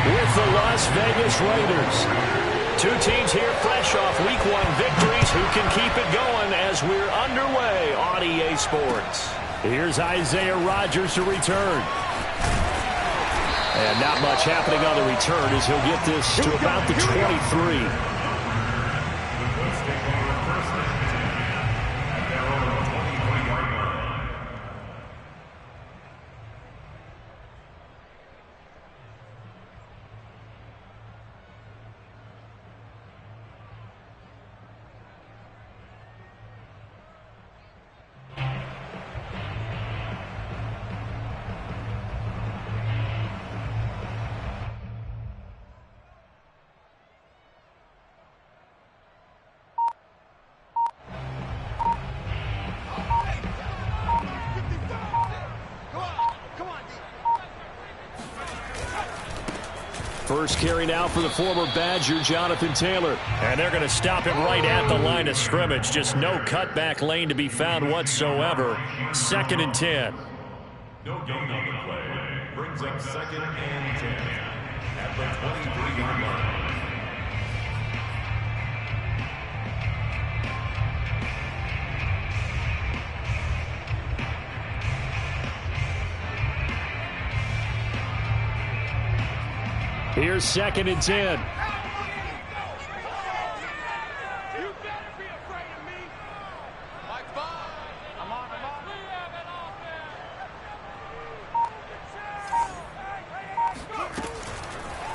with the Las Vegas Raiders. Two teams here fresh off Week 1 victories who can keep it going as we're underway on EA Sports. Here's Isaiah Rodgers to return. And not much happening on the return as he'll get this to about the 23. First carry now for the former Badger, Jonathan Taylor. And they're going to stop it right at the line of scrimmage. Just no cutback lane to be found whatsoever. 2nd and 10. No gain on the play. Brings up 2nd and 10 at the 23-yard line. Here's 2nd and 10. You better be afraid of me. Mike Bond. I'm on.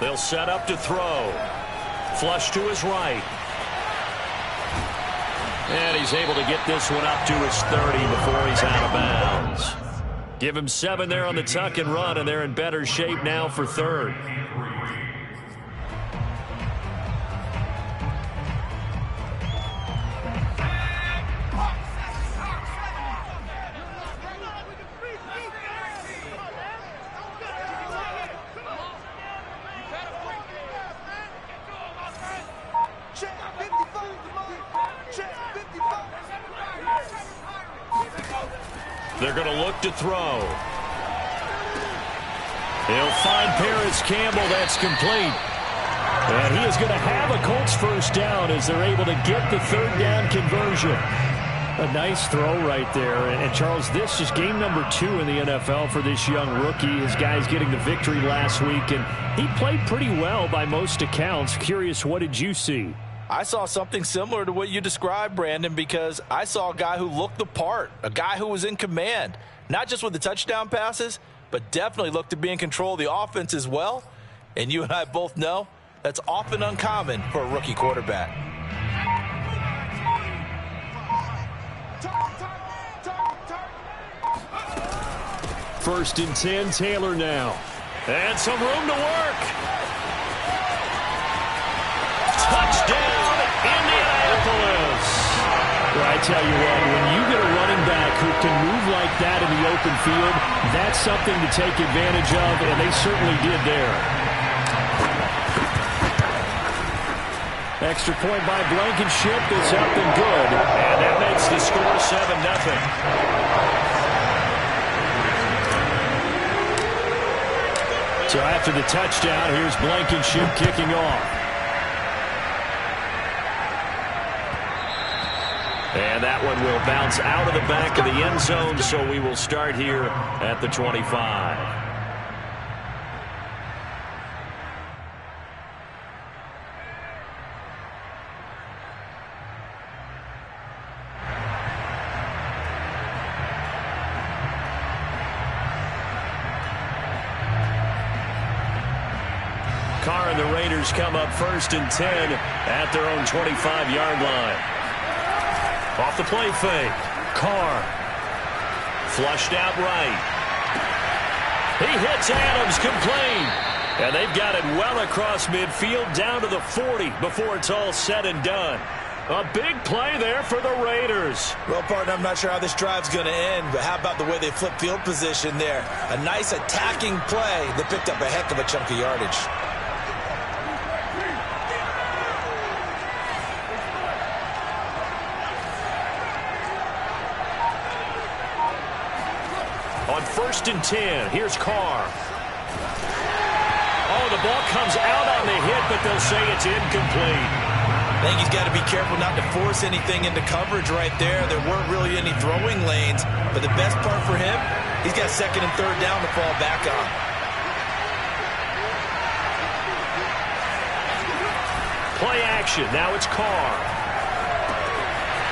They'll set up to throw. Flush to his right. And he's able to get this one up to his 30 before he's out of bounds. Give him 7 there on the tuck and run, and they're in better shape now for 3rd. They're going to look to throw. He'll find Paris Campbell. That's complete. And he is going to have a Colts first down as they're able to get the 3rd down conversion. A nice throw right there. And Charles, this is game number 2 in the NFL for this young rookie. His guys getting the victory last week, and he played pretty well by most accounts. Curious, what did you see? I saw something similar to what you described, Brandon, because I saw a guy who looked the part, a guy who was in command, not just with the touchdown passes, but definitely looked to be in control of the offense as well. And you and I both know that's often uncommon for a rookie quarterback. 1st and 10, Taylor now. And some room to work. Touchdown, Indianapolis. Well, I tell you what, when you get a running back who can move like that in the open field, that's something to take advantage of, and they certainly did there. Extra point by Blankenship is up and good, and that makes the score 7-0. So after the touchdown, here's Blankenship kicking off. And that one will bounce out of the back of the end zone, so we will start here at the 25. Carr and the Raiders come up 1st and 10 at their own 25-yard line. Off the play fake. Carr. Flushed out right. He hits Adams complete. And they've got it well across midfield down to the 40 before it's all said and done. A big play there for the Raiders. Well, partner, I'm not sure how this drive's going to end, but how about the way they flip field position there? A nice attacking play that picked up a heck of a chunk of yardage. On 1st and 10, here's Carr. Oh, the the ball comes out on the hit, but they'll say it's incomplete. I think he's got to be careful not to force anything into coverage right there. There weren't really any throwing lanes, but the best part for him, he's got second and third down to fall back on. Play action. Now it's Carr.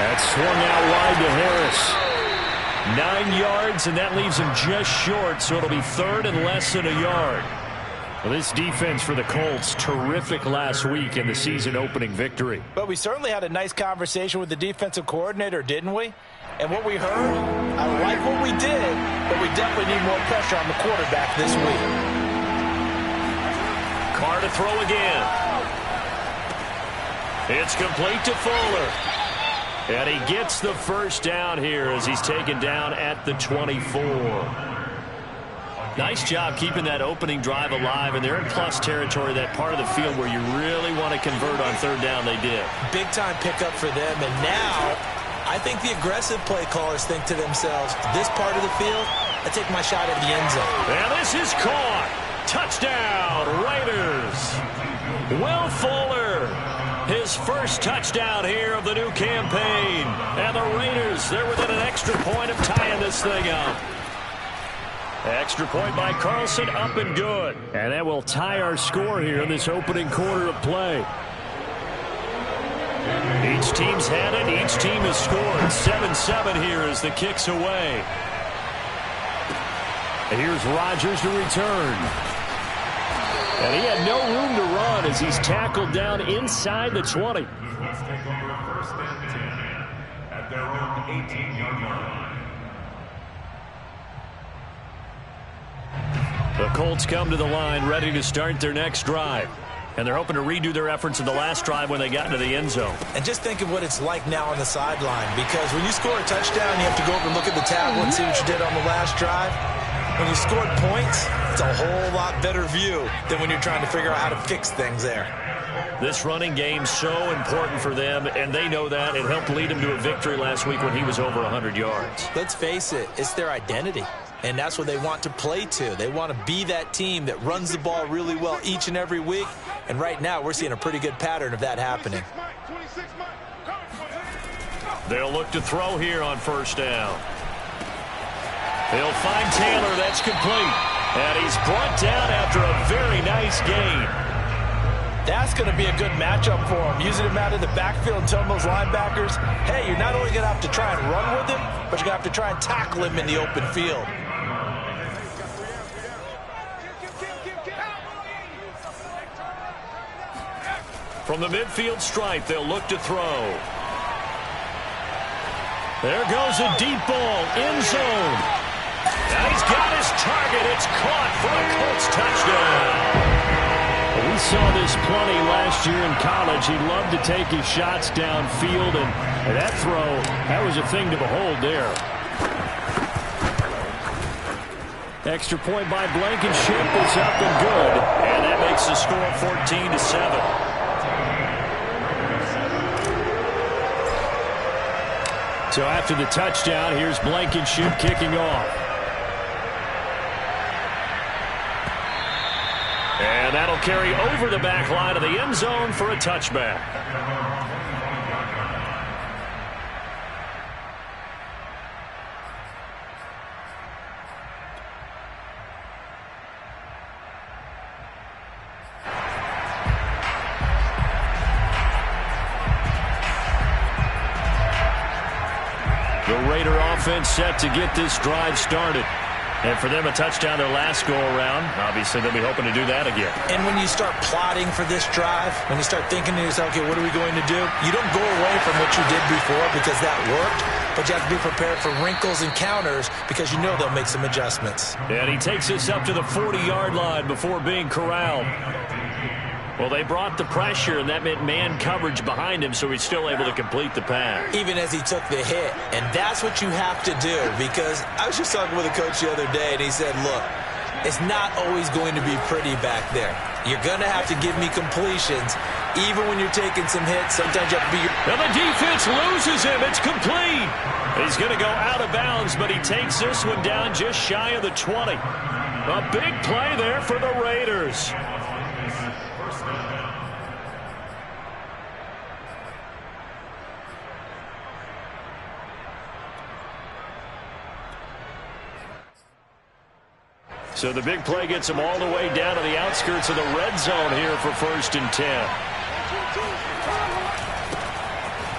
That's swung out wide to Harris. 9 yards, and that leaves him just short, so it'll be third and less than a yard. Well, this defense for the Colts, terrific last week in the season-opening victory. But we certainly had a nice conversation with the defensive coordinator, didn't we? And what we heard, I like what we did, but we definitely need more pressure on the quarterback this week. Carr to throw again. It's complete to Fuller. And he gets the first down here as he's taken down at the 24. Nice job keeping that opening drive alive, and they're in plus territory, that part of the field where you really want to convert on third down. They did. Big-time pickup for them, and now I think the aggressive play callers think to themselves, this part of the field, I take my shot at the end zone. And this is caught. Touchdown, Raiders. Will Fuller, his first touchdown here of the new campaign. And the Raiders, they're within an extra point of tying this thing up. Extra point by Carlson, up and good. And that will tie our score here in this opening quarter of play. Each team's had it. Each team has scored. 7-7 here as the kick's away. And here's Rodgers to return. And he had no room to run as he's tackled down inside the 20. Let's take over first and 10 at their own 18-yard line. The Colts come to the line ready to start their next drive. And they're hoping to redo their efforts in the last drive when they got into the end zone. And just think of what it's like now on the sideline, because when you score a touchdown, you have to go over and look at the tablet and see what you did on the last drive. When you scored points, it's a whole lot better view than when you're trying to figure out how to fix things there. This running game's so important for them, and they know that. It helped lead them to a victory last week when he was over 100 yards. Let's face it, it's their identity. And that's what they want to play to. They want to be that team that runs the ball really well each and every week. And right now, we're seeing a pretty good pattern of that happening. They'll look to throw here on first down. They'll find Taylor. That's complete. And he's brought down after a very nice gain. That's going to be a good matchup for him. Using him out in the backfield and telling those linebackers, hey, you're not only going to have to try and run with him, but you're going to have to try and tackle him in the open field. From the midfield stripe, they'll look to throw. There goes a deep ball, end zone. Now he's got his target. It's caught for a Colts touchdown. We saw this plenty last year in college. He loved to take his shots downfield, and that throw, that was a thing to behold there. Extra point by Blankenship is up and good, and that makes the score 14-7. So after the touchdown, here's Blankenship kicking off. And that'll carry over the back line of the end zone for a touchback. The Raider offense set to get this drive started. And for them, a touchdown their last go-around. Obviously, they'll be hoping to do that again. And when you start plotting for this drive, when you start thinking to yourself, okay, what are we going to do? You don't go away from what you did before because that worked, but you have to be prepared for wrinkles and counters because you know they'll make some adjustments. And he takes this up to the 40-yard line before being corralled. Well, they brought the pressure, and that meant man coverage behind him, so he's still able to complete the pass. Even as he took the hit. And that's what you have to do, because I was just talking with a coach the other day, and he said, look, it's not always going to be pretty back there. You're going to have to give me completions. Even when you're taking some hits, sometimes you have to be... And the defense loses him. It's complete. He's going to go out of bounds, but he takes this one down just shy of the 20. A big play there for the Raiders. First down. So the big play gets them all the way down to the outskirts of the red zone here for 1st and 10.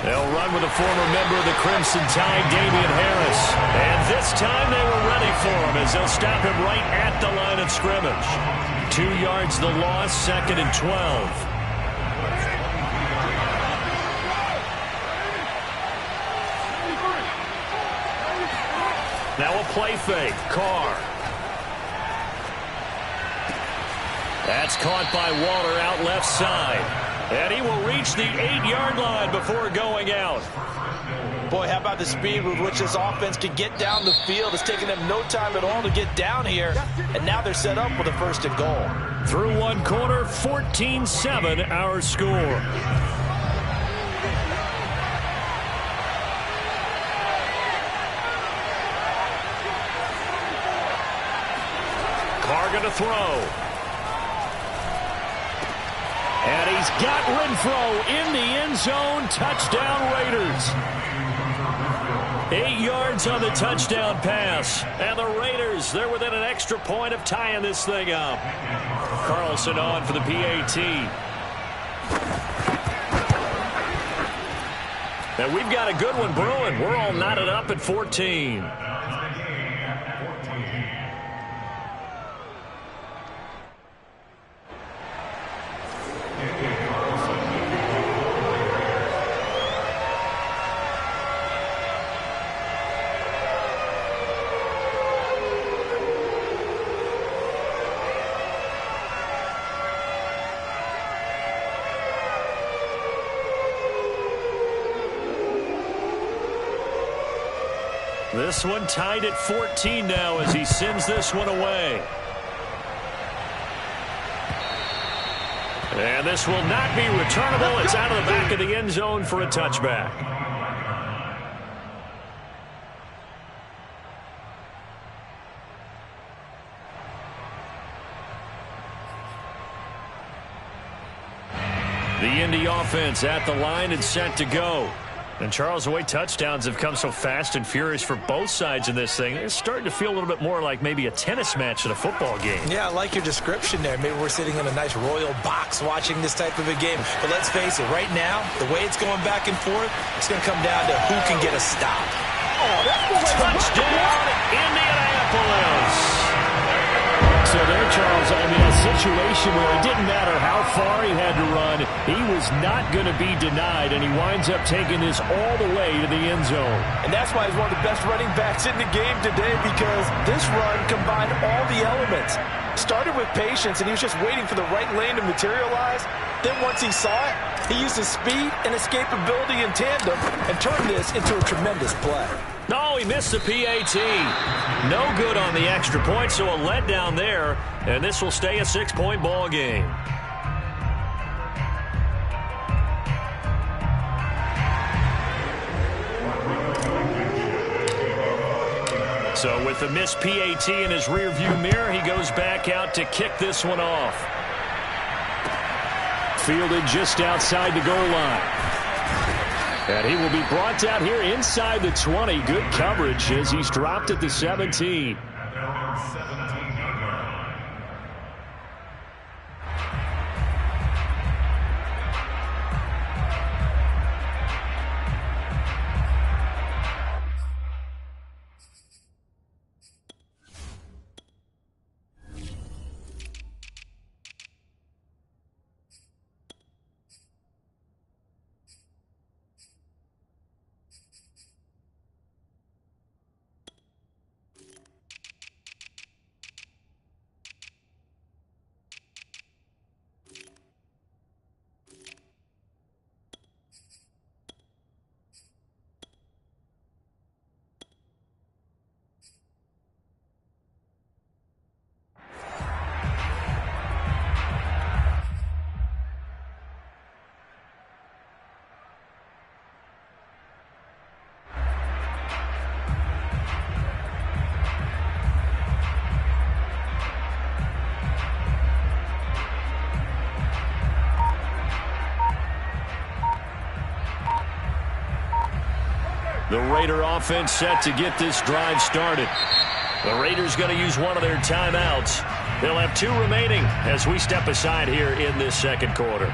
They'll run with a former member of the Crimson Tide, Damian Harris. And this time they were ready for him as they'll stop him right at the line of scrimmage. 2 yards the loss, 2nd and 12. Now a play fake. Carr. That's caught by Waller out left side. And he will reach the 8-yard line before going out. Boy, how about the speed with which this offense can get down the field? It's taken them no time at all to get down here. And now they're set up with a 1st and goal. Through one quarter, 14-7 our score. Carr gonna throw. And he's got Renfro in the end zone. Touchdown Raiders. 8 yards on the touchdown pass. And the Raiders, they're within an extra point of tying this thing up. Carlson on for the PAT. And we've got a good one brewing. We're all knotted up at 14. This one tied at 14 now as he sends this one away. And this will not be returnable. It's out of the back of the end zone for a touchback. The Indy offense at the line and set to go. And Charles, the way touchdowns have come so fast and furious for both sides in this thing, it's starting to feel a little bit more like maybe a tennis match at a football game. Yeah, I like your description there. Maybe we're sitting in a nice royal box watching this type of a game. But let's face it, right now, the way it's going back and forth, it's going to come down to who can get a stop. Touchdown, Indianapolis! So there, Charles, I mean, a situation where it didn't matter how far he had to run, he was not going to be denied, and he winds up taking this all the way to the end zone. And that's why he's one of the best running backs in the game today, because this run combined all the elements. Started with patience, and he was just waiting for the right lane to materialize. Then once he saw it, he used his speed and escapability in tandem and turned this into a tremendous play. No, he missed the PAT. No good on the extra point, so a letdown there, and this will stay a 6-point ball game. So with the missed PAT in his rearview mirror, he goes back out to kick this one off. Fielded just outside the goal line. And he will be brought down here inside the 20. Good coverage as he's dropped at the 17. The Raider offense set to get this drive started. The Raiders going to use one of their timeouts. They'll have 2 remaining as we step aside here in this second quarter.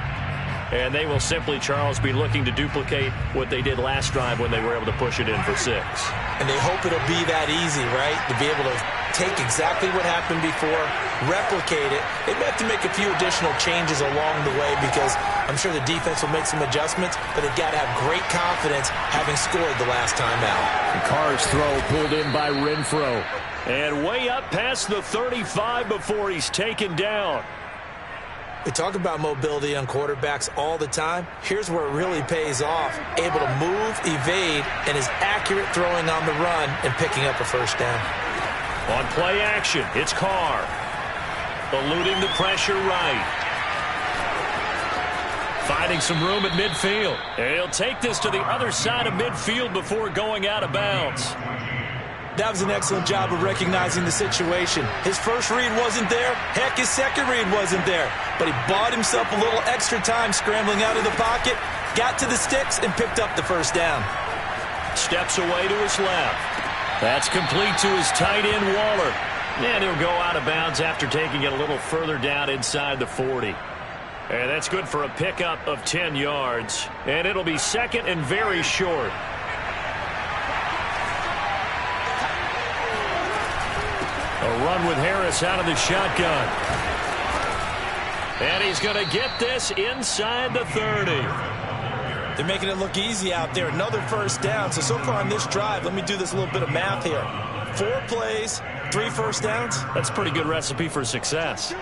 And they will simply, Charles, be looking to duplicate what they did last drive when they were able to push it in for 6. And they hope it'll be that easy, right? To be able to take exactly what happened before, replicate it. They may have to make a few additional changes along the way because I'm sure the defense will make some adjustments, but they've got to have great confidence having scored the last time out. Carr's throw pulled in by Renfro. And way up past the 35 before he's taken down. We talk about mobility on quarterbacks all the time. Here's where it really pays off. Able to move, evade, and is accurate throwing on the run and picking up a first down. On play action, it's Carr. Eluding the pressure right. Finding some room at midfield. And he'll take this to the other side of midfield before going out of bounds. That was an excellent job of recognizing the situation. His first read wasn't there. Heck, his second read wasn't there. But he bought himself a little extra time scrambling out of the pocket, got to the sticks, and picked up the first down. Steps away to his left. That's complete to his tight end, Waller. And he'll go out of bounds after taking it a little further down inside the 40. And that's good for a pickup of 10 yards. And it'll be second and very short. A run with Harris out of the shotgun. And he's going to get this inside the 30. They're making it look easy out there. Another first down. So far on this drive, let me do this little bit of math here. 4 plays, 3 first downs. That's a pretty good recipe for success.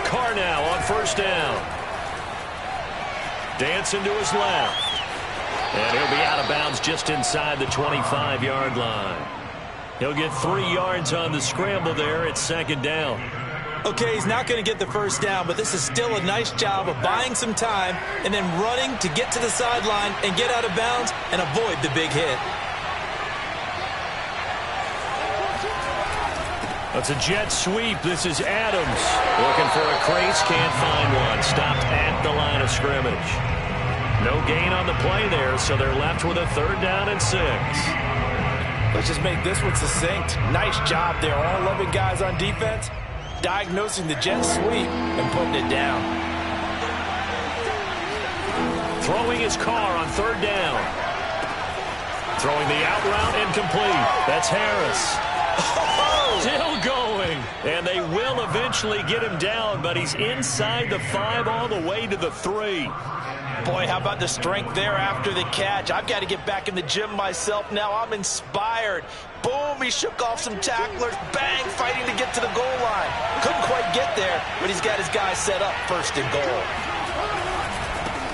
Carr now on first down. Dancing to his left. And he'll be out of bounds just inside the 25-yard line. He'll get 3 yards on the scramble there at second down. Okay, he's not going to get the first down, but this is still a nice job of buying some time and then running to get to the sideline and get out of bounds and avoid the big hit. That's a jet sweep. This is Adams. Looking for a crease, can't find one. Stopped at the line of scrimmage. No gain on the play there, so they're left with a 3rd down and 6. Let's just make this one succinct. Nice job there. All 11 guys on defense diagnosing the jet sweep and putting it down. Throwing his Carr on 3rd down. Throwing the out route incomplete. That's Harris. Still going. And they will eventually get him down, but he's inside the 5 all the way to the 3. Boy, how about the strength there after the catch? I've got to get back in the gym myself now. I'm inspired. Boom, he shook off some tacklers. Bang, fighting to get to the goal line. Couldn't quite get there, but he's got his guys set up 1st and goal.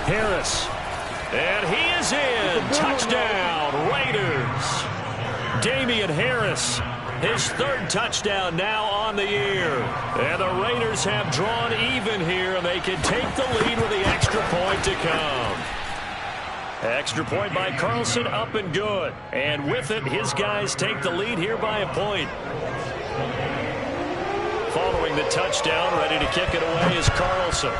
Harris. And he is in. Touchdown, Raiders. Damian Harris. His 3rd touchdown now on the year. And the Raiders have drawn even here, and they can take the lead with the extra point to come. Extra point by Carlson, up and good. And with it, his guys take the lead here by a point. Following the touchdown, ready to kick it away is Carlson.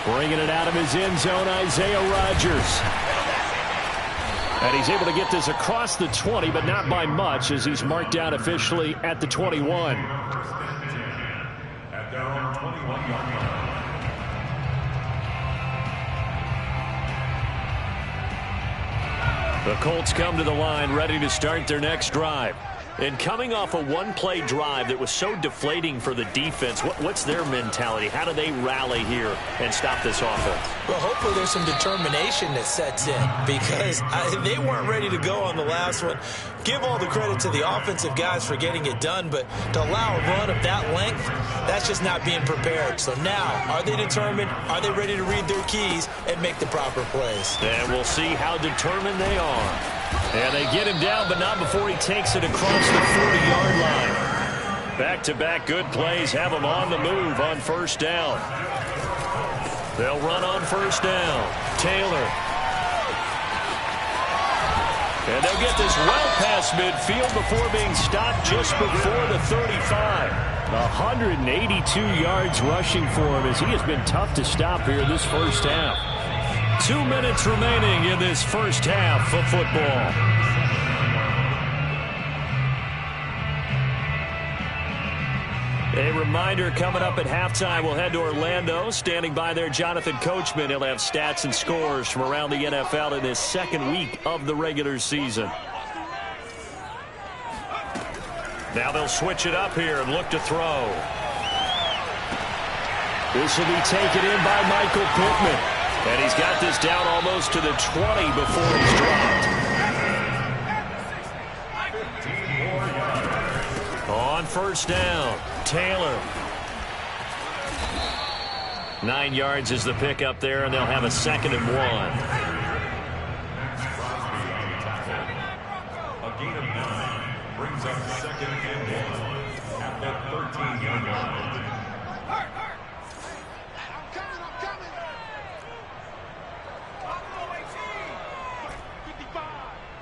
Bringing it out of his end zone, Isaiah Rodgers. And he's able to get this across the 20, but not by much, as he's marked down officially at the 21. At their own 21-yard line. The Colts come to the line, ready to start their next drive. And coming off a one-play drive that was so deflating for the defense, what's their mentality? How do they rally here and stop this offense? Well, hopefully there's some determination that sets in because they weren't ready to go on the last one. Give all the credit to the offensive guys for getting it done, but to allow a run of that length, that's just not being prepared. So now, are they determined? Are they ready to read their keys and make the proper plays? And we'll see how determined they are. And they get him down, but not before he takes it across the 40-yard line. Back-to-back good plays have him on the move on first down. They'll run on first down. Taylor. And And they'll get this well past midfield before being stopped just before the 35. 182 yards rushing for him as he has been tough to stop here this first half. 2 minutes remaining in this first half of football. A reminder, coming up at halftime, we'll head to Orlando. Standing by there, Jonathan Coachman. He'll have stats and scores from around the NFL in this second week of the regular season. Now they'll switch it up here and look to throw. This will be taken in by Michael Pittman. And he's got this down almost to the 20 before he's dropped. On first down, Taylor. 9 yards is the pickup there, and they'll have a 2nd and 1. A gain of 9 brings up 2nd and 1 at the 13-yard line. I'm coming. 55.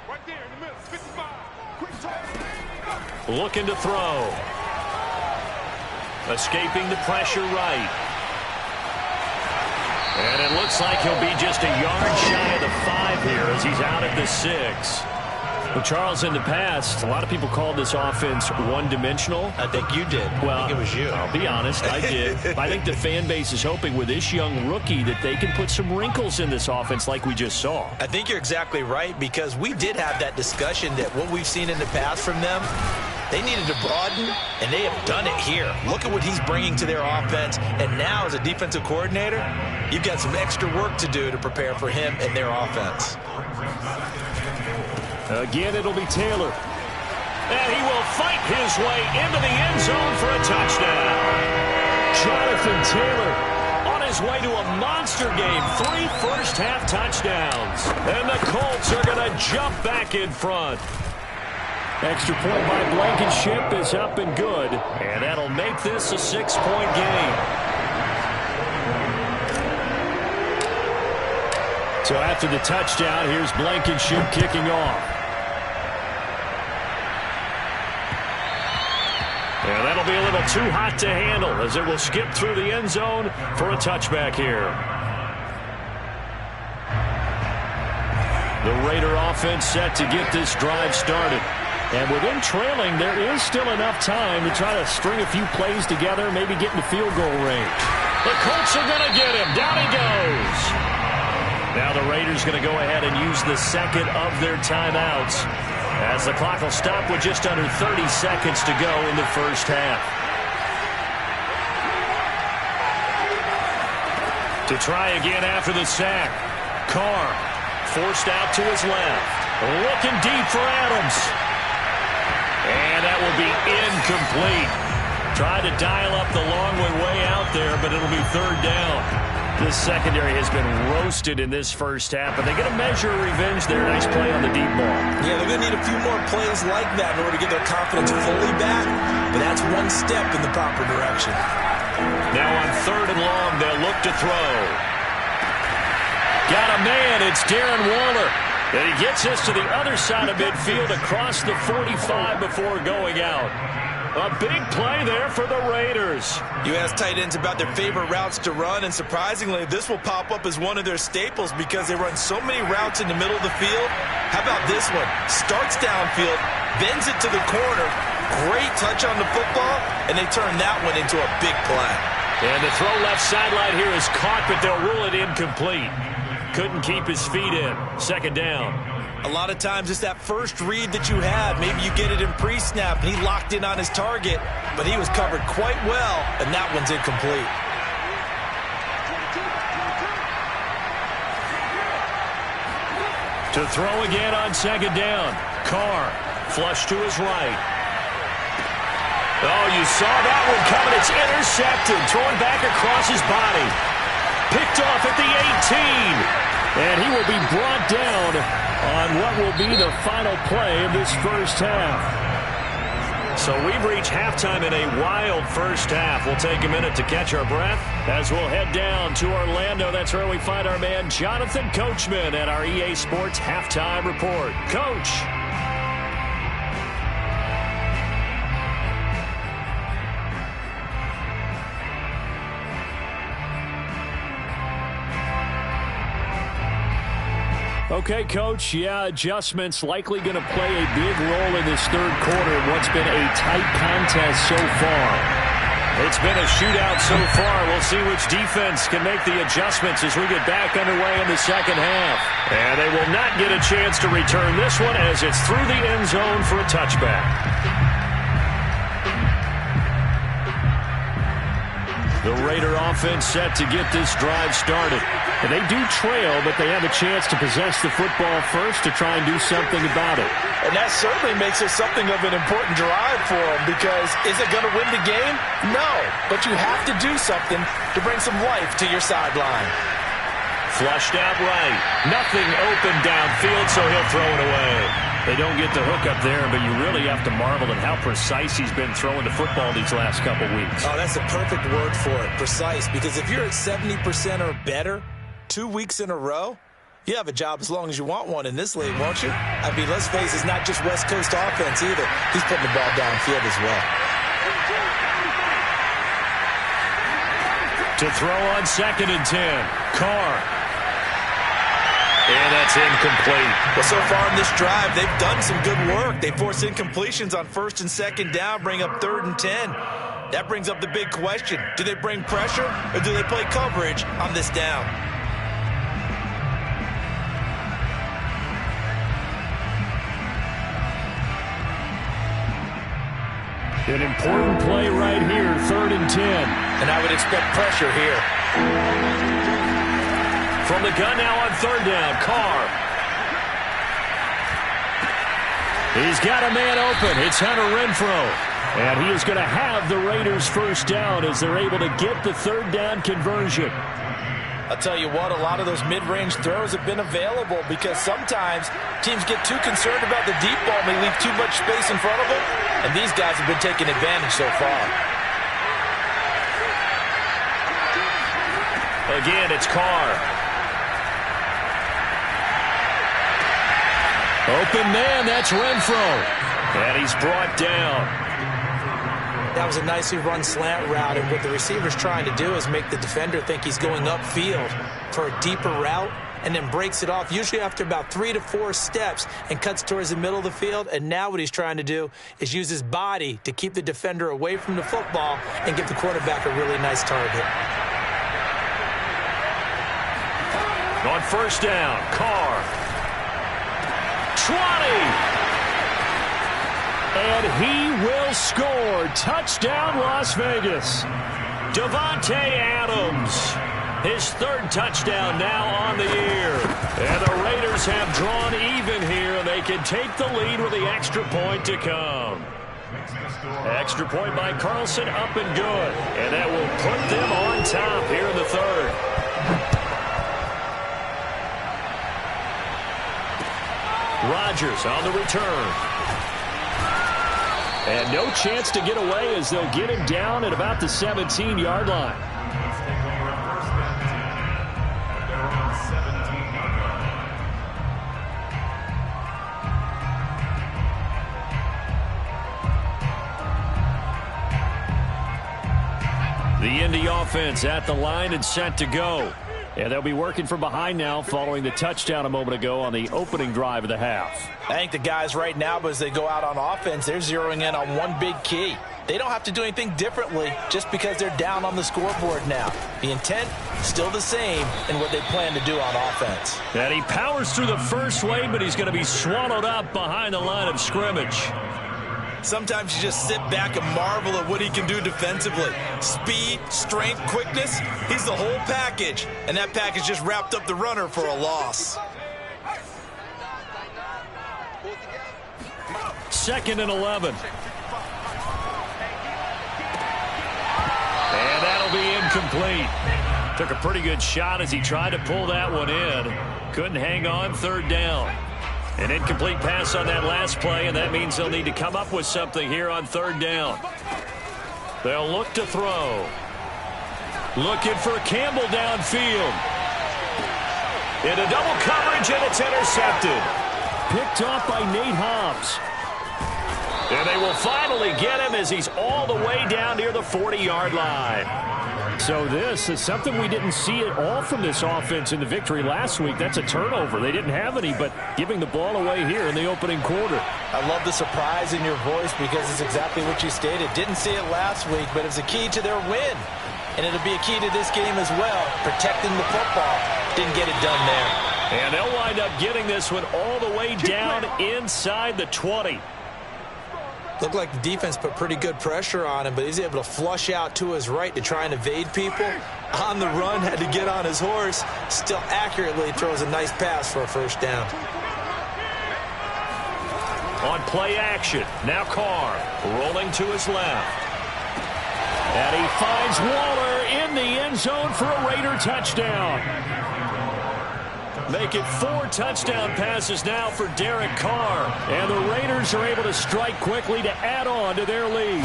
Right there in the middle. 55. Quick toss. Looking to throw. Escaping the pressure right. And it looks like he'll be just a yard shy of the 5 here as he's out at the 6. Well, Charles, in the past, a lot of people called this offense one-dimensional. I think you did. Well, I think it was you. I'll be honest, I did. I think the fan base is hoping with this young rookie that they can put some wrinkles in this offense like we just saw. I think you're exactly right, because we did have that discussion that what we've seen in the past from them, they needed to broaden, and they have done it here. Look at what he's bringing to their offense, and now as a defensive coordinator, you've got some extra work to do to prepare for him and their offense. Again, it'll be Taylor. And he will fight his way into the end zone for a touchdown. Jonathan Taylor On his way to a monster game, 3 first-half touchdowns. And the Colts are going to jump back in front. Extra point by Blankenship is up and good. And that'll make this a 6-point game. So after the touchdown, here's Blankenship kicking off. And that'll be a little too hot to handle as it will skip through the end zone for a touchback here. The Raider offense set to get this drive started. And with them trailing, there is still enough time to try to string a few plays together, maybe get into field goal range. The Colts are going to get him. Down he goes. Now the Raiders going to go ahead and use the second of their timeouts, as the clock will stop with just under 30 seconds to go in the first half. To try again after the sack, Carr forced out to his left. Looking deep for Adams. And that will be incomplete. Tried to dial up the long way out there, but it'll be third down. This secondary has been roasted in this first half, but they get a measure of revenge there. Nice play on the deep ball. Yeah, they're going to need a few more plays like that in order to get their confidence fully back, but that's one step in the proper direction. Now on 3rd and long, they'll look to throw. Got a man, it's Darren Waller. And he gets us to the other side of midfield across the 45 before going out. A big play there for the Raiders. You ask tight ends about their favorite routes to run, and surprisingly, this will pop up as one of their staples because they run so many routes in the middle of the field. How about this one? Starts downfield, bends it to the corner, great touch on the football, and they turn that one into a big play. And the throw left sideline here is caught, but they'll rule it incomplete. Couldn't keep his feet in. 2nd down. A lot of times it's that first read that you have. Maybe you get it in pre-snap, and he locked in on his target, but he was covered quite well, and that one's incomplete. To throw again on 2nd down. Carr, flush to his right. Oh, you saw that one coming. It's intercepted. Thrown back across his body. Picked off at the 18. And he will be brought down on what will be the final play of this first half. So we've reached halftime in a wild first half. We'll take a minute to catch our breath as we'll head down to Orlando. That's where we find our man Jonathan Coachman at our EA Sports Halftime Report. Coach. Okay, Coach, adjustments likely going to play a big role in this third quarter in what's been a tight contest so far. It's been a shootout so far. We'll see which defense can make the adjustments as we get back underway in the second half. And they will not get a chance to return this one as it's through the end zone for a touchback. The Raider offense set to get this drive started. And they do trail, but they have a chance to possess the football first to try and do something about it. And that certainly makes it something of an important drive for them, because is it going to win the game? No, but you have to do something to bring some life to your sideline. Flushed out right. Nothing open downfield, so he'll throw it away. They don't get the hook up there, but you really have to marvel at how precise he's been throwing the football these last couple weeks. Oh, that's a perfect word for it, precise, because if you're at 70% or better 2 weeks in a row, you have a job as long as you want one in this league, won't you? I mean, let's face it, it's not just West Coast offense either. He's putting the ball downfield as well. To throw on 2nd and 10, Carr. And that's incomplete. Well, so far in this drive, they've done some good work. They force incompletions on 1st and 2nd down, bring up 3rd and 10. That brings up the big question. Do they bring pressure or do they play coverage on this down? An important play right here, 3rd and 10. And I would expect pressure here. From the gun now on 3rd down, Carr. He's got a man open. It's Hunter Renfrow. And he is going to have the Raiders first down as they're able to get the 3rd down conversion. I'll tell you what, a lot of those mid-range throws have been available because sometimes teams get too concerned about the deep ball and they leave too much space in front of them. And these guys have been taking advantage so far. Again, it's Carr. Open man, that's Renfrow. And he's brought down. That was a nicely run slant route, and what the receiver's trying to do is make the defender think he's going upfield for a deeper route and then breaks it off, usually after about 3 to 4 steps, and cuts towards the middle of the field. And now what he's trying to do is use his body to keep the defender away from the football and give the quarterback a really nice target. On 1st down, Carr. 20! And he will score. Touchdown, Las Vegas. Davante Adams. His 3rd touchdown now on the year. And the Raiders have drawn even here, and they can take the lead with the extra point to come. Extra point by Carlson, up and good. And that will put them on top here in the 3rd. Rodgers on the return. And no chance to get away as they'll get him down at about the 17-yard line. The Indy offense at the line and set to go. And they'll be working from behind now following the touchdown a moment ago on the opening drive of the half. I think the guys right now, as they go out on offense, they're zeroing in on one big key. They don't have to do anything differently just because they're down on the scoreboard now. The intent, still the same in what they plan to do on offense. And he powers through the first wave, but he's going to be swallowed up behind the line of scrimmage. Sometimes you just sit back and marvel at what he can do defensively. Speed, strength, quickness, he's the whole package. And that package just wrapped up the runner for a loss. 2nd and 11. And that'll be incomplete. Took a pretty good shot as he tried to pull that one in. Couldn't hang on 3rd down. An incomplete pass on that last play, and that means they'll need to come up with something here on third down. They'll look to throw. Looking for Campbell downfield. Into double coverage, and it's intercepted. Picked off by Nate Hobbs. And they will finally get him as he's all the way down near the 40-yard line. So this is something we didn't see at all from this offense in the victory last week. That's a turnover. They didn't have any, but giving the ball away here in the opening quarter. I love the surprise in your voice because it's exactly what you stated. Didn't see it last week, but it was a key to their win. And it'll be a key to this game as well, protecting the football. Didn't get it done there. And they'll wind up getting this one all the way down inside the 20. Looked like the defense put pretty good pressure on him, but he's able to flush out to his right to try and evade people. On the run, had to get on his horse. Still accurately throws a nice pass for a first down. On play action, now Carr rolling to his left. And he finds Waller in the end zone for a Raider touchdown. Make it 4 touchdown passes now for Derek Carr. And the Raiders are able to strike quickly to add on to their lead.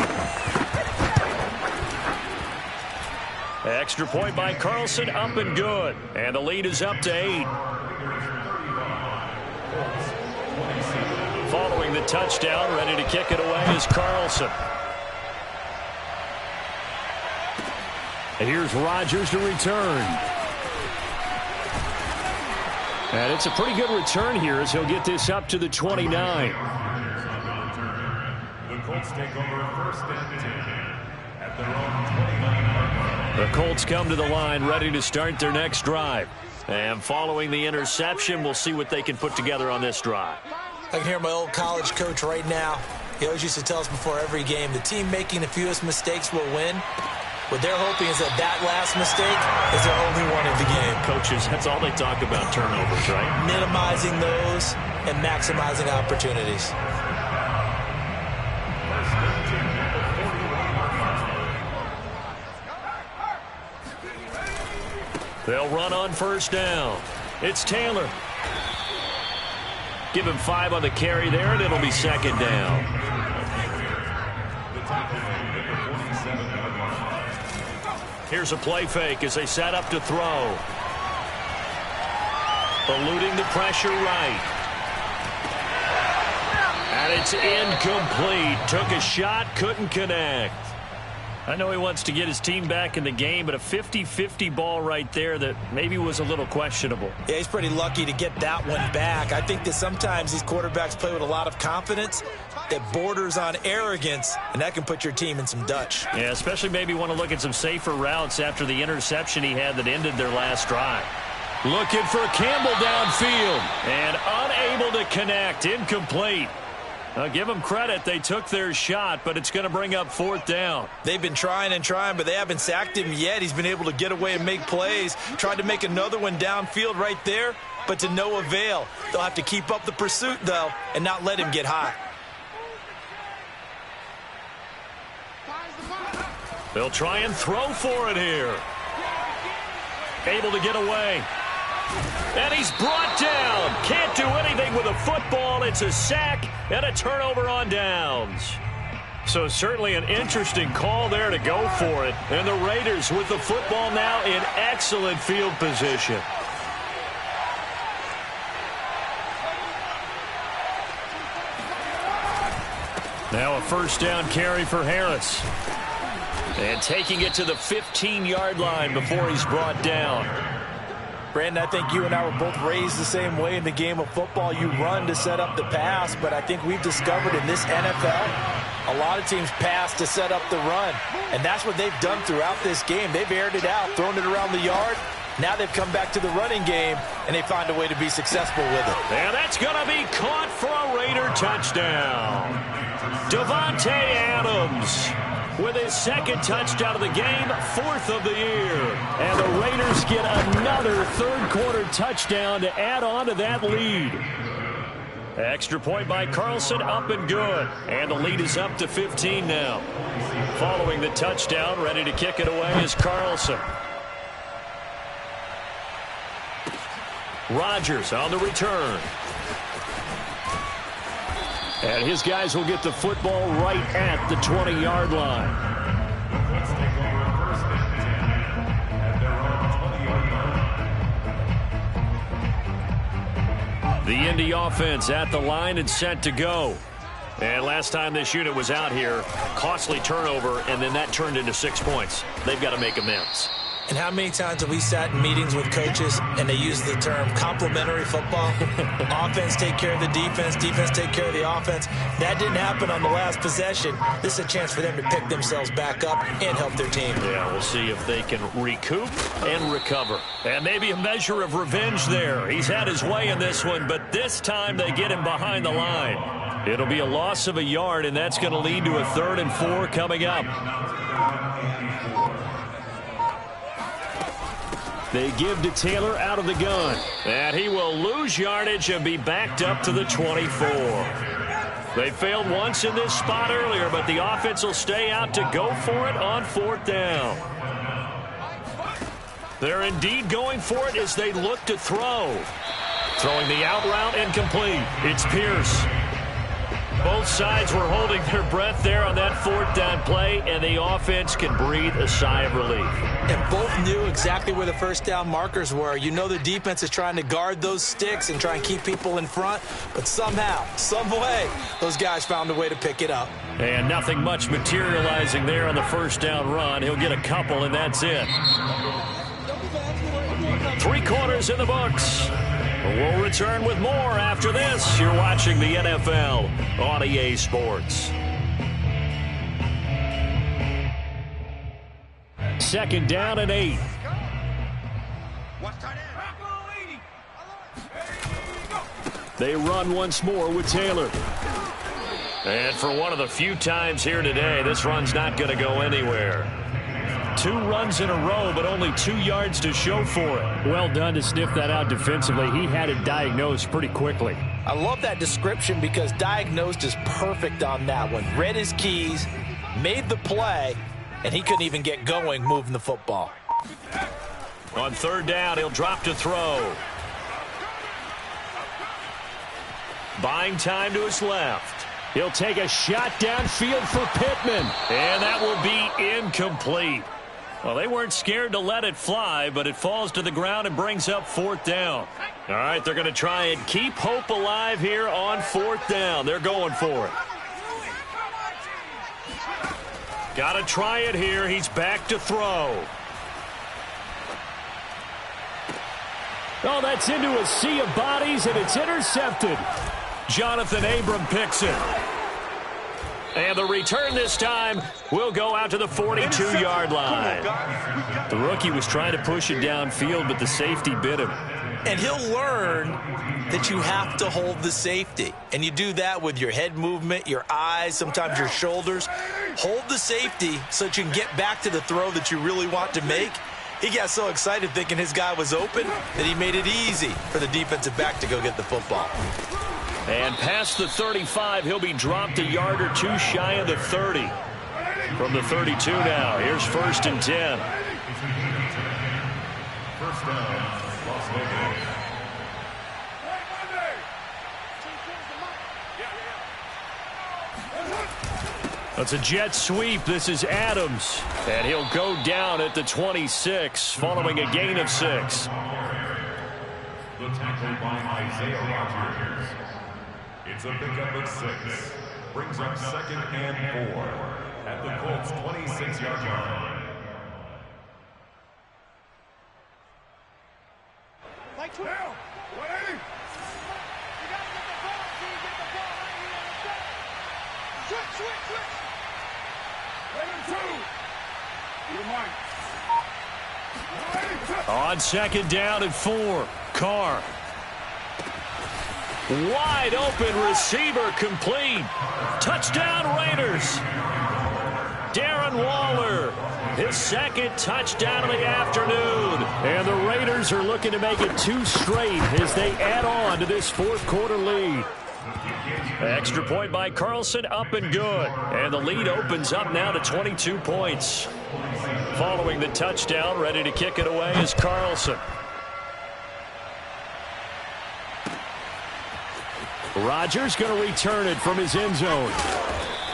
Extra point by Carlson, up and good. And the lead is up to 8. Following the touchdown, ready to kick it away is Carlson. And here's Rodgers to return. And it's a pretty good return here as he'll get this up to the 29. The Colts take over first and 10 at their own 29. The Colts come to the line ready to start their next drive. And following the interception, we'll see what they can put together on this drive. I can hear my old college coach right now. He always used to tell us before every game, the team making the fewest mistakes will win. What they're hoping is that last mistake is their only one in the game. Coaches, that's all they talk about, turnovers, right? Minimizing those and maximizing opportunities. They'll run on first down. It's Taylor. Give him 5 on the carry there, and it'll be second down. Here's a play fake as they set up to throw. Eluding the pressure right. And it's incomplete. Took a shot, couldn't connect. I know he wants to get his team back in the game, but a 50-50 ball right there that maybe was a little questionable. Yeah, he's pretty lucky to get that one back. I think that sometimes these quarterbacks play with a lot of confidence that borders on arrogance, and that can put your team in some Dutch. Yeah, especially maybe want to look at some safer routes after the interception he had that ended their last drive. Looking for Campbell downfield, and unable to connect, incomplete. I'll give them credit. They took their shot, but it's going to bring up fourth down. They've been trying and trying, but they haven't sacked him yet. He's been able to get away and make plays. Tried to make another one downfield right there, but to no avail. They'll have to keep up the pursuit, though, and not let him get hot. They'll try and throw for it here. Able to get away. And he's brought down. Can't do anything with a football. It's a sack and a turnover on downs. So certainly an interesting call there to go for it. And the Raiders with the football now in excellent field position. Now a first down carry for Harris. And taking it to the 15-yard line before he's brought down. Brandon, I think you and I were both raised the same way in the game of football. You run to set up the pass, but I think we've discovered in this NFL, a lot of teams pass to set up the run. And that's what they've done throughout this game. They've aired it out, thrown it around the yard. Now they've come back to the running game, and they find a way to be successful with it. And that's going to be caught for a Raider touchdown. Davante Adams with his second touchdown of the game, 4th of the year. And the Raiders get another third-quarter touchdown to add on to that lead. Extra point by Carlson, up and good. And the lead is up to 15 now. Following the touchdown, ready to kick it away is Carlson. Rodgers on the return. And his guys will get the football right at the 20-yard line. Let's take over first and 10 at their own 20-yard line. The Indy offense at the line and set to go. And last time this unit was out here, costly turnover, and then that turned into 6 points. They've got to make amends. And how many times have we sat in meetings with coaches and they use the term complementary football? Offense take care of the defense, defense take care of the offense. That didn't happen on the last possession. This is a chance for them to pick themselves back up and help their team. Yeah, we'll see if they can recoup and recover. And maybe a measure of revenge there. He's had his way in this one, but this time they get him behind the line. It'll be a loss of a yard, and that's going to lead to a 3rd and 4 coming up. They give to Taylor out of the gun. And he will lose yardage and be backed up to the 24. They failed once in this spot earlier, but the offense will stay out to go for it on 4th down. They're indeed going for it as they look to throw. Throwing the out route and complete. It's Pierce. Both sides were holding their breath there on that 4th down play, and the offense can breathe a sigh of relief. And both knew exactly where the 1st down markers were. You know the defense is trying to guard those sticks and try and keep people in front, but somehow, some way, those guys found a way to pick it up. And nothing much materializing there on the 1st down run. He'll get a couple, and that's it. 3 quarters in the books. We'll return with more after this. You're watching the NFL on EA Sports. 2nd down and 8. They run once more with Taylor. And for one of the few times here today, this run's not going to go anywhere. 2 runs in a row, but only 2 yards to show for it. Well done to sniff that out defensively. He had it diagnosed pretty quickly. I love that description because diagnosed is perfect on that one. Read his keys, made the play, and he couldn't even get going moving the football. On 3rd down, he'll drop to throw. Buying time to his left. He'll take a shot downfield for Pittman. And that will be incomplete. Well, they weren't scared to let it fly, but it falls to the ground and brings up 4th down. All right, they're going to try and keep hope alive here on 4th down. They're going for it. Got to try it here. He's back to throw. Oh, that's into a sea of bodies, and it's intercepted. Jonathan Abram picks it. And the return this time will go out to the 42-yard line. The rookie was trying to push it downfield, but the safety bit him. And he'll learn that you have to hold the safety. And you do that with your head movement, your eyes, sometimes your shoulders. Hold the safety so that you can get back to the throw that you really want to make. He got so excited thinking his guy was open that he made it easy for the defensive back to go get the football. And past the 35, he'll be dropped a yard or 2 shy of the 30. From the 32 now, here's 1st and 10. 1st down, Las Vegas. That's a jet sweep. This is Adams. And he'll go down at the 26 following a gain of 6. The tackle by Isaiah Rodgers. It's a pickup of 6. Brings up 2nd and 4 at the Colts 26-yard line. Like 12. 180. You got to get the ball so you get the ball right here in the center. Switch. Let him 2. On 2nd down and 4, Carr. Wide open receiver complete. Touchdown Raiders. Darren Waller, his 2nd touchdown of the afternoon. And the Raiders are looking to make it 2 straight as they add on to this 4th quarter lead. Extra point by Carlson, up and good. And the lead opens up now to 22 points. Following the touchdown, ready to kick it away is Carlson. Rodgers going to return it from his end zone.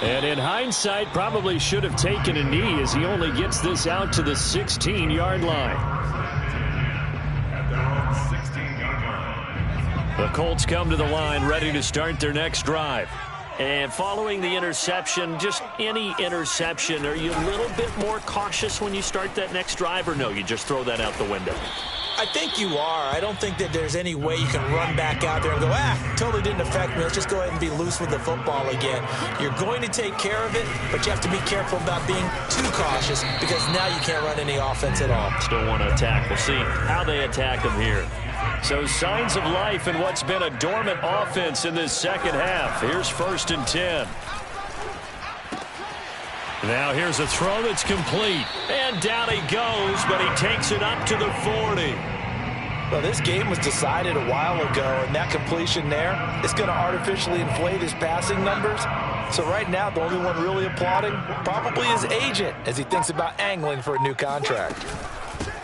And in hindsight, probably should have taken a knee as he only gets this out to the 16-yard line. At their own 16-yard line. The Colts come to the line ready to start their next drive. And following the interception, just any interception, are you a little bit more cautious when you start that next drive, or no, you just throw that out the window? I think you are. I don't think that there's any way you can run back out there and go, totally didn't affect me. Let's just go ahead and be loose with the football again. You're going to take care of it, but you have to be careful about being too cautious because now you can't run any offense at all. Still want to attack. We'll see how they attack them here. So signs of life in what's been a dormant offense in this second half. Here's 1st and 10. Now here's a throw that's complete. And down he goes, but he takes it up to the 40. Well, this game was decided a while ago, and that completion there is going to artificially inflate his passing numbers. So right now, the only one really applauding probably his agent as he thinks about angling for a new contract.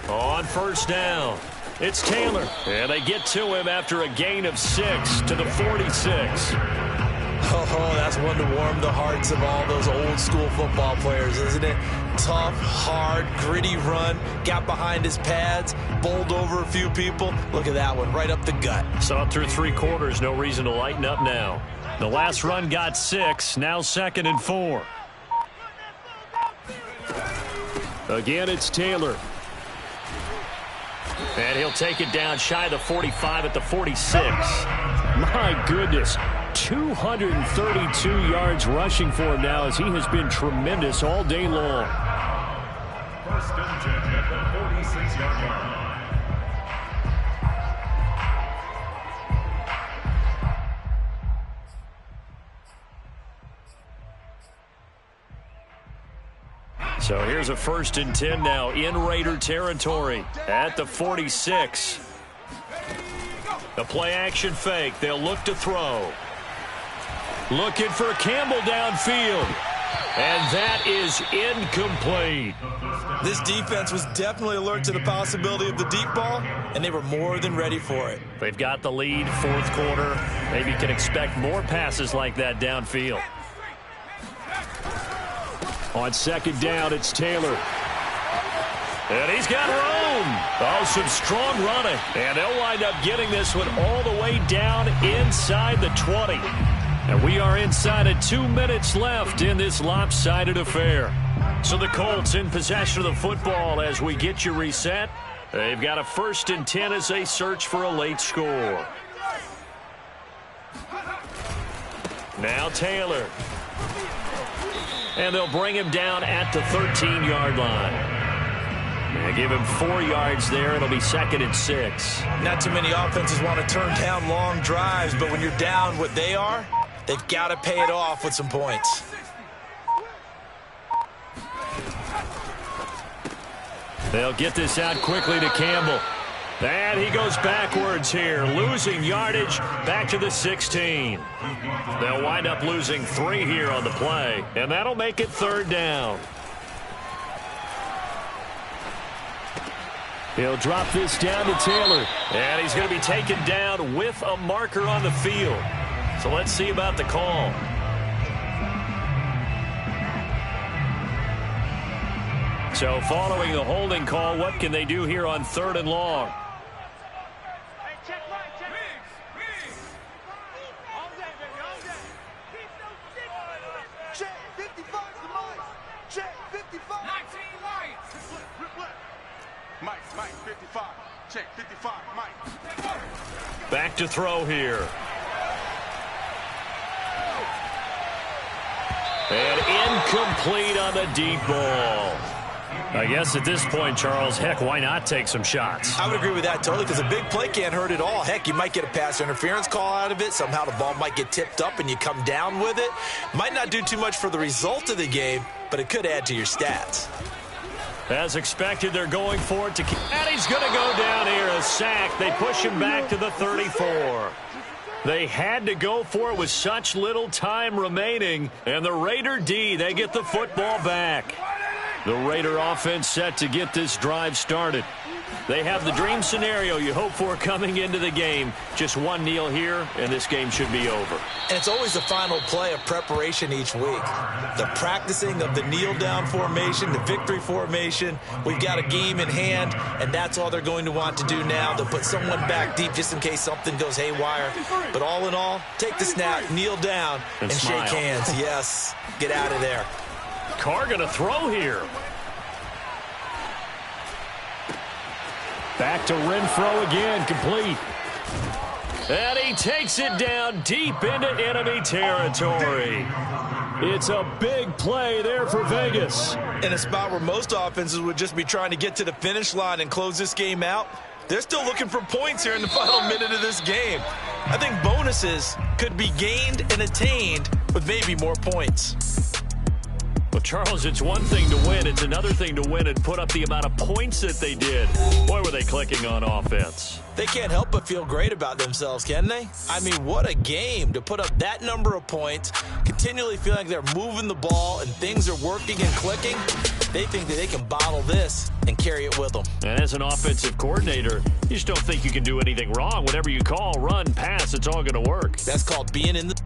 On 1st down, it's Taylor. And they get to him after a gain of 6 to the 46. Oh, that's one to warm the hearts of all those old school football players, isn't it? Tough, hard, gritty run, got behind his pads, bowled over a few people. Look at that one, right up the gut. Saw through 3 quarters, no reason to lighten up now. The last run got 6, now 2nd and 4. Again, it's Taylor. And he'll take it down shy of the 45 at the 46. My goodness. 232 yards rushing for him now as he has been tremendous all day long. 1st and 10 at the 46-yard line. So here's a 1st and 10 now in Raider territory at the 46. The play action fake. They'll look to throw. Looking for Campbell downfield. And that is incomplete. This defense was definitely alert to the possibility of the deep ball, and they were more than ready for it. They've got the lead, 4th quarter. Maybe can expect more passes like that downfield. On 2nd down, it's Taylor. And he's got room. Oh, some strong running. And they'll wind up getting this one all the way down inside the 20. And we are inside of 2 minutes left in this lopsided affair. So the Colts in possession of the football as we get you reset. They've got a 1st and 10 as they search for a late score. Now Taylor. And they'll bring him down at the 13-yard line. They give him 4 yards there. It'll be 2nd and 6. Not too many offenses want to turn down long drives, but when you're down what they are, they've got to pay it off with some points. They'll get this out quickly to Campbell. And he goes backwards here, losing yardage back to the 16. They'll wind up losing 3 here on the play, and that'll make it 3rd down. He'll drop this down to Taylor, and he's going to be taken down with a marker on the field. So let's see about the call. So following the holding call, what can they do here on 3rd and long? Back to throw here. And incomplete on the deep ball. I guess at this point, Charles, heck, why not take some shots? I would agree with that totally because a big play can't hurt at all. Heck, you might get a pass interference call out of it. Somehow the ball might get tipped up and you come down with it. Might not do too much for the result of the game, but it could add to your stats. As expected, they're going for it. And he's going to go down here, a sack. They push him back to the 34. They had to go for it with such little time remaining. And the Raider D, they get the football back. The Raider offense set to get this drive started. They have the dream scenario you hope for coming into the game. Just one kneel here, and this game should be over. And it's always the final play of preparation each week. The practicing of the kneel-down formation, the victory formation. We've got a game in hand, and that's all they're going to want to do now, to put someone back deep just in case something goes haywire. But all in all, take the snap, kneel down, and shake hands. Yes, get out of there. Carr going to throw here. Back to Renfrow again, complete. And he takes it down deep into enemy territory. It's a big play there for Vegas. In a spot where most offenses would just be trying to get to the finish line and close this game out, they're still looking for points here in the final minute of this game. I think bonuses could be gained and attained with maybe more points. Well, Charles, it's one thing to win. It's another thing to win and put up the amount of points that they did. Boy, were they clicking on offense. They can't help but feel great about themselves, can they? I mean, what a game to put up that number of points, continually feeling like they're moving the ball and things are working and clicking. They think that they can bottle this and carry it with them. And as an offensive coordinator, you just don't think you can do anything wrong. Whatever you call, run, pass, it's all going to work. That's called being in the